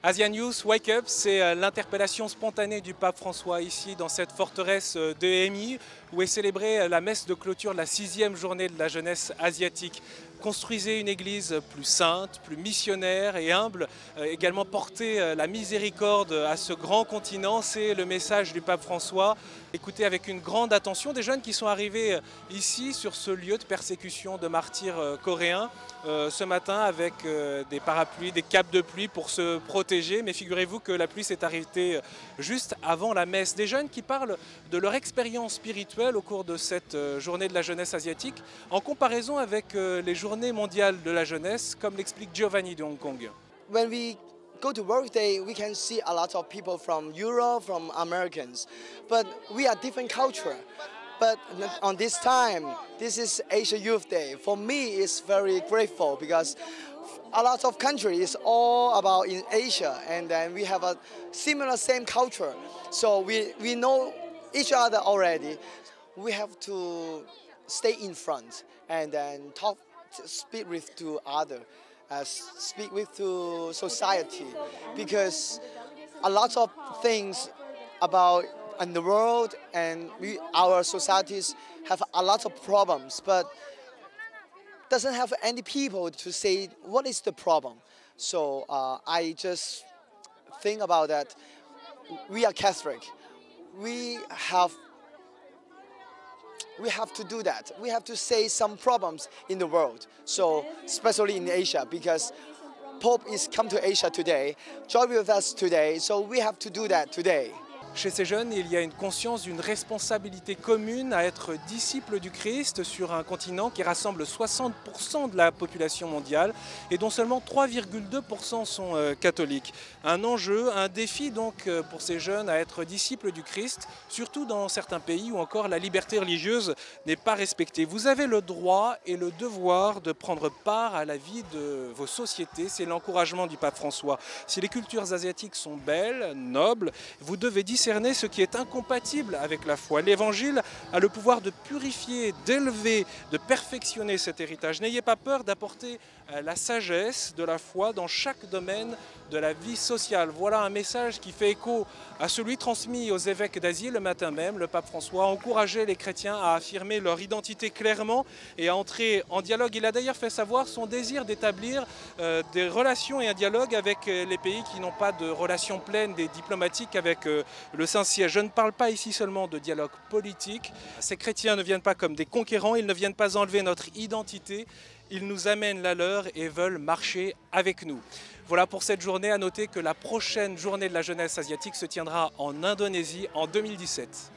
Asian Youth Wake Up, c'est l'interpellation spontanée du pape François ici dans cette forteresse de Hémy où est célébrée la messe de clôture de la 6e journée de la jeunesse asiatique. Construisez une église plus sainte, plus missionnaire et humble, également porter la miséricorde à ce grand continent, c'est le message du pape François. Écoutez avec une grande attention des jeunes qui sont arrivés ici sur ce lieu de persécution de martyrs coréens ce matin avec des parapluies, des capes de pluie pour se protéger. Mais figurez-vous que la pluie s'est arrêtée juste avant la messe. Des jeunes qui parlent de leur expérience spirituelle au cours de cette journée de la jeunesse asiatique en comparaison avec les journées mondiales de la jeunesse, comme l'explique Giovanni de Hong Kong. When we go to work day, we can see a lot of people from Europe, from Americans, but we are different culture. But on this time, this is Asia Youth Day. For me, it's very grateful because a lot of countries is all about in Asia, and then we have a similar same culture. So we know each other already. We have to stay in front and then talk, speak with to other, speak with to society, because a lot of things about in the world and our societies have a lot of problems, but doesn't have any people to say what is the problem. So I just think about that. We are Catholic. We have to do that. We have to say some problems in the world. So especially in Asia, because Pope is come to Asia today, join with us today. So we have to do that today. Chez ces jeunes, il y a une conscience d'une responsabilité commune à être disciples du Christ sur un continent qui rassemble 60% de la population mondiale et dont seulement 3,2% sont catholiques. Un enjeu, un défi donc pour ces jeunes à être disciples du Christ, surtout dans certains pays où encore la liberté religieuse n'est pas respectée. Vous avez le droit et le devoir de prendre part à la vie de vos sociétés, c'est l'encouragement du pape François. Si les cultures asiatiques sont belles, nobles, vous devez discerner ce qui est incompatible avec la foi. L'Évangile a le pouvoir de purifier, d'élever, de perfectionner cet héritage. N'ayez pas peur d'apporter la sagesse de la foi dans chaque domaine de la vie sociale. Voilà un message qui fait écho à celui transmis aux évêques d'Asie le matin même. Le pape François encourageait les chrétiens à affirmer leur identité clairement et à entrer en dialogue. Il a d'ailleurs fait savoir son désir d'établir des relations et un dialogue avec les pays qui n'ont pas de relations pleines et diplomatiques avec le Saint-Siège. Je ne parle pas ici seulement de dialogue politique. Ces chrétiens ne viennent pas comme des conquérants, ils ne viennent pas enlever notre identité, ils nous amènent la leur et veulent marcher avec nous. Voilà pour cette journée, à noter que la prochaine journée de la jeunesse asiatique se tiendra en Indonésie en 2017.